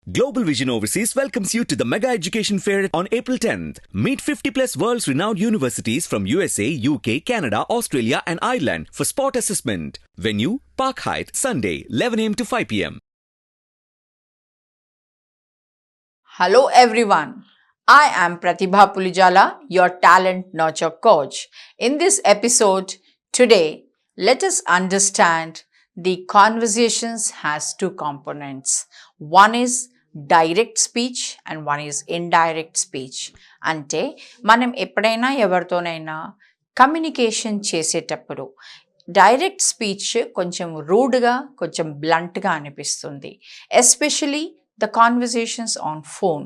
Global Vision Overseas welcomes you to the Mega Education Fair on April 10th. Meet 50 plus world's renowned universities from USA, UK, Canada, Australia and Ireland for spot assessment. Venue, Park Hyatt, Sunday, 11 a.m. to 5 p.m. Hello everyone. I am Prathibha Pulijala, your talent nurture coach. In this episode today, let us understand the conversations has two components. One is direct speech and one is indirect speech. అంటే మనం ఎప్పుడైనా ఎవరితోనైనా communication చేసేటప్పుడు direct speech కొంచెం రూడ్గా కొంచెం బ్లంట్గా అనిపిస్తుంది, especially the conversations on phone.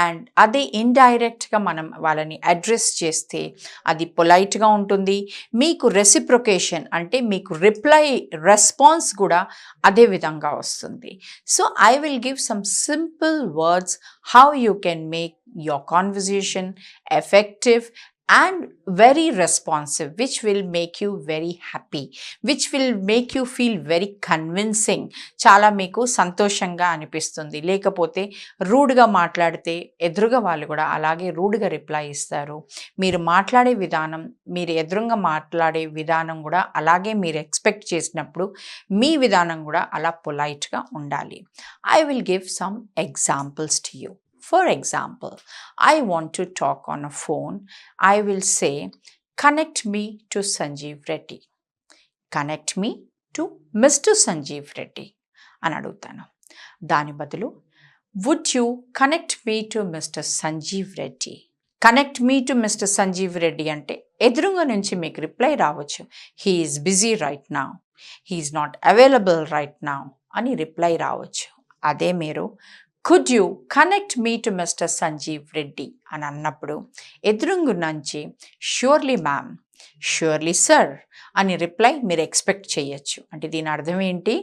And అదే ఇండైరెక్ట్గా మనం వాళ్ళని అడ్రస్ చేస్తే అది పొలైట్గా ఉంటుంది. మీకు రెసిప్రొకేషన్ అంటే మీకు రెస్పాన్స్ కూడా అదే విధంగా వస్తుంది. So I will give some simple words how you can make your conversation effective and very responsive, which will make you very happy, which will make you feel very convincing. చాలా మీకు సంతోషంగా అనిపిస్తుంది. లేకపోతే రూడ్గా మాట్లాడితే ఎదురుగా వాళ్ళు కూడా అలాగే రూడ్గా రిప్లై ఇస్తారు. మీరు మాట్లాడే విధానం, మీరు ఎదురుగా మాట్లాడే విధానం కూడా అలాగే మీరు ఎక్స్పెక్ట్ చేసినప్పుడు మీ విధానం కూడా అలా పొలైట్గా ఉండాలి. I will give some examples to you. For example, I want to talk on a phone. I will say, connect me to Sanjeev Reddy. Connect me to Mr. Sanjeev Reddy. అని అడుగుతాను. దాని బదులు, would you connect me to Mr. Sanjeev Reddy? Connect me to Mr. Sanjeev Reddy అంటే ఎదురుగా నుంచి మీకు reply రావచ్చు. He is busy right now. He is not available right now అని రిప్లై రావచ్చు. అదే మీరు could you connect me to Mr. Sanjeev Reddy అని అన్నప్పుడు ఎదురుంగు నుంచి surely ma'am, surely sir అని రిప్లై మీరు ఎక్స్పెక్ట్ చేయొచ్చు. అంటే దీని అర్థం ఏంటి?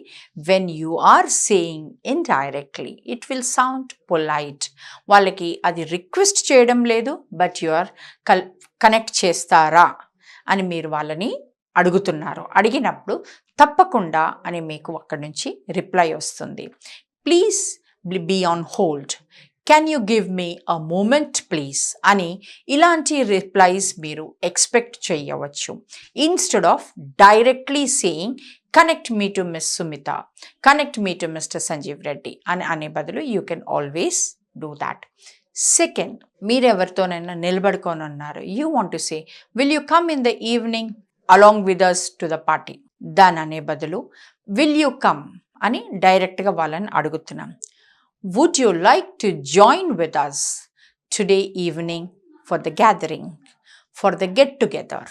when you are saying indirectly it will sound polite. వాళ్ళకి అది రిక్వెస్ట్ చేయడం లేదు, బట్ యు ఆర్ కనెక్ట్ చేస్తారా అని మీరు వాళ్ళని అడుగుతున్నారు. అడిగినప్పుడు తప్పకుండా అని మీకు అక్కడి నుంచి రిప్లై వస్తుంది. Please be on hold. Can you give me a moment please? అని ఇలాంటి రిప్లైస్ మీరు ఎక్స్పెక్ట్ చేయవచ్చు. Instead of directly saying connect me to miss Sumita, connect me to mister Sanjeev Reddy అని అనే బదులు you can always do that. Second, మీరు ఎవరితోనైనా నిలబడుకొని ఉన్నారు. You want to say, will you come in the evening along with us to the party? దాని అనే బదులు విల్ యూ కమ్ అని డైరెక్ట్గా వాళ్ళని అడుగుతున్నాం. Would you like to join with us today evening for the gathering, for the get together?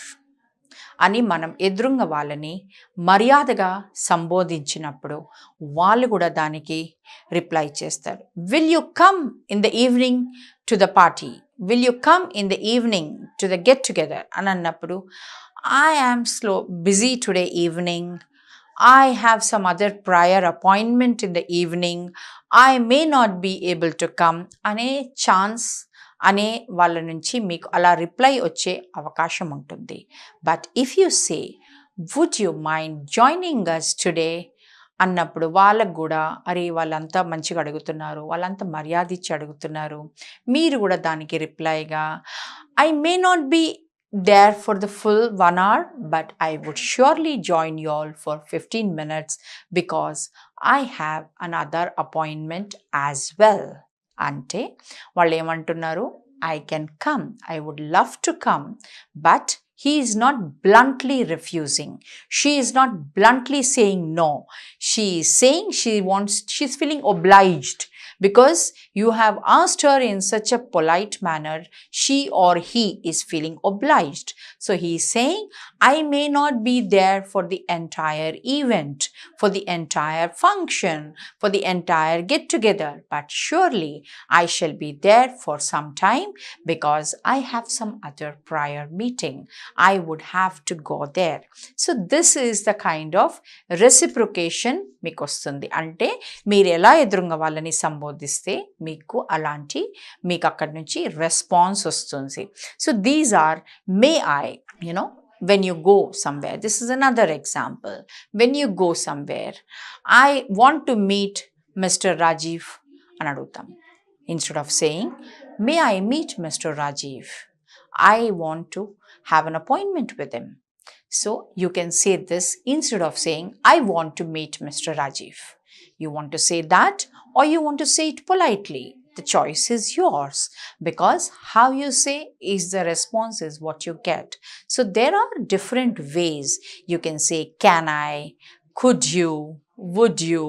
అని మనం ఎదురుంగ వాళ్ళని మర్యాదగా సంబోధించినప్పుడు వాళ్ళు కూడా దానికి రిప్లై చేస్తారు. Will you come in the evening to the party, will you come in the evening to the get together అని అన్నప్పుడు I am busy today evening, I have some other prior appointment in the evening, I may not be able to come అనే chance అనే వాళ్ళ నుంచి మీకు అలా reply వచ్చే అవకాశం ఉంటుంది. But if you say would you mind joining us today అన్నప్పుడు వాళ్ళకు కూడా అరే వాళ్ళంతా మంచిగా అడుగుతున్నారు, వాళ్ళంతా మర్యాద ఇచ్చి అడుగుతున్నారు, మీరు కూడా దానికి రిప్లైగా I may not be there for the full 1 hour, but I would surely join you all for 15 minutes because I have another appointment as well. అంటే వాళ్ళు ఏమంటున్నారు? I can come, I would love to come, but he is not bluntly refusing. She is not bluntly saying no. She is saying she's feeling obliged because you have asked her in such a polite manner. She or he is feeling obliged. So he is saying, I may not be there for the entire event, for the entire function, for the entire get together, but surely I shall be there for some time because I have some other prior meeting. I would have to go there. So this is the kind of reciprocation మీకు వస్తుంది. అంటే మీరు ఎలా ఎదురుగా వాళ్ళని సంబోధిస్తే మీకు అలాంటి మీకు అక్కడి నుంచి రెస్పాన్స్ వస్తుంది. So these are may I, when you go somewhere. This is another example. When you go somewhere, I want to meet Mr. Rajiv అని అడుగుతాం. Instead of saying, may I meet Mr. Rajiv? I want to have an appointment with him. So you can say this instead of saying, I want to meet Mr. Rajiv. You want to say that or you want to say it politely. The choice is yours, because how you say is the response is what you get. So there are different ways. You can say, can I, could you, would you,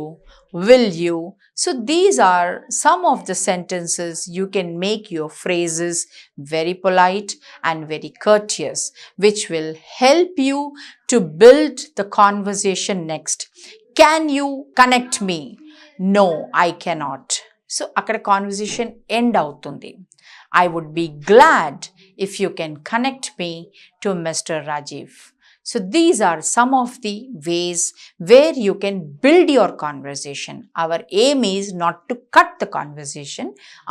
will you. So these are some of the sentences you can make your phrases very polite and very courteous, which will help you to build the conversation next. Can you connect me? No, I cannot. So akkada conversation end avutundi. I would be glad if you can connect me to Mr. Rajiv. So these are some of the ways where you can build your conversation. Our aim is not to cut the conversation.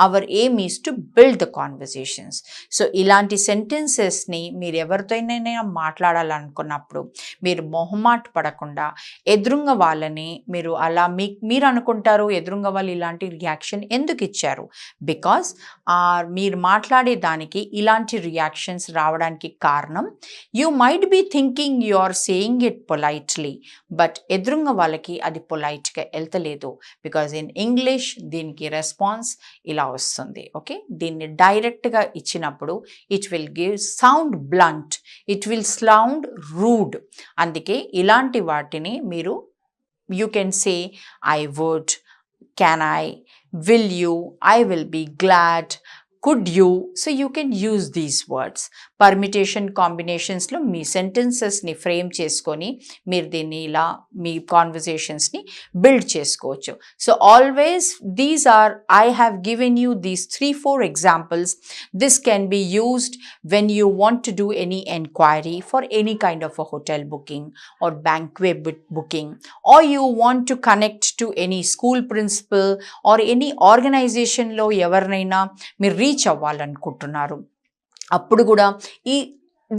Our aim is to build the conversations. So ilanti sentences ni meer evarthoinana maatladalanukunnappudu meer mohamat padakunda edrunga vallani meer ala meer anukuntaru edrunga vallu ilanti reaction enduku icharu, because meer maatlade daniki ilanti reactions raavadaniki karanam, you might be thinking you are saying it politely, but edrunga వాళ్ళకి అది polite గా వెళ్తలేదు, because in English దీనికి response ఇలా వస్తుంది. Okay, దీన్ని direct గా ఇచ్చినప్పుడు it will give sound blunt, it will sound rude. అందుకే ఇలాంటి వాటిని మీరు you can say I would, can I, will you, I will be glad, could you. So you can use these words. Permutation combinations lo me sentences ni frame చేసుకొని మీరు దీన్ని ఇలా మీ conversations ni build చేసుకోవచ్చు. So always these are, I have given you these 3-4 examples. This can be used when you want to do any enquiry for any kind of a hotel booking or banquet booking, or you want to connect to any school principal or any organization lo ఎవర్నైనా మీరు reach అవ్వాలనుకుంటున్నారు. అప్పుడు కూడా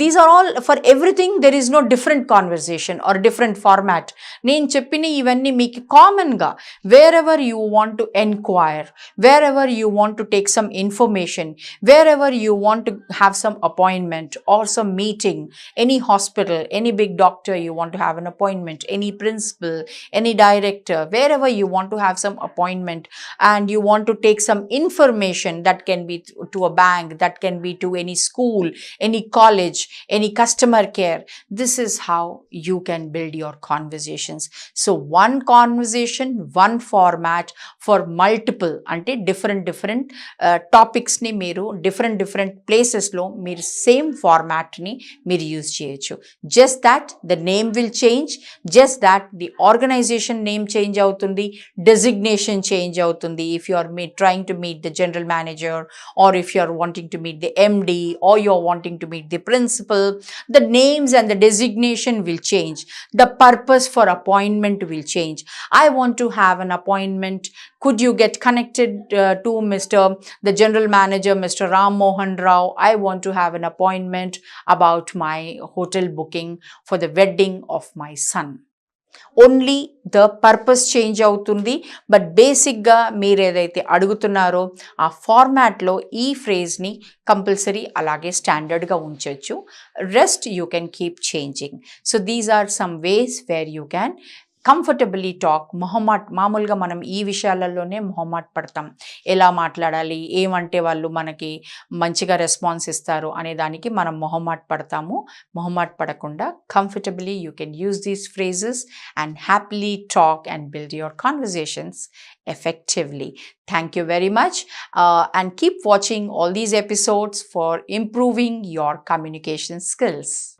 these are all, for everything there is no different conversation or different format. నేను చెప్పిన ఇవన్నీ మీకు కామన్గా wherever you want to enquire, wherever you want to take some information, wherever you want to have some appointment or some meeting, any hospital, any big doctor you want to have an appointment, any principal, any director, wherever you want to have some appointment and you want to take some information, that can be to a bank, that can be to any school, any college, any customer care. This is how you can build your conversations. So one conversation, one format for multiple, ante different topics ni meeru different places lo meer same format ni meer use cheyochu. Just that the name will change, just that the organization name change avutundi, designation change avutundi. If you are trying to meet the general manager, or if you are wanting to meet the MD, or you are wanting to meet the principal, the names and the designation will change. The purpose for appointment will change. I want to have an appointment. Could you get connected to the general manager, Mr. Ram Mohan Rao? I want to have an appointment about my hotel booking for the wedding of my son. Only the purpose change అవుతుంది, but బేసిక్గా మీరు ఏదైతే అడుగుతున్నారో ఆ ఫార్మాట్లో ఈ ఫ్రేజ్ని compulsory అలాగే స్టాండర్డ్గా ఉంచవచ్చు. Rest you can keep changing. So these are some ways where you can comfortably talk. మామూలుగా మనం ఈ విషయాలలోనే మొహమాట పడతాం. ఎలా మాట్లాడాలి, ఏమంటే వాళ్ళు మనకి మంచిగా రెస్పాన్స్ ఇస్తారు అనే దానికి మనం మొహమాట పడతాము. మొహమాట పడకుండా comfortably you can use these phrases and happily talk and build your conversations effectively. Thank you very much, and keep watching all these episodes for improving your communication skills.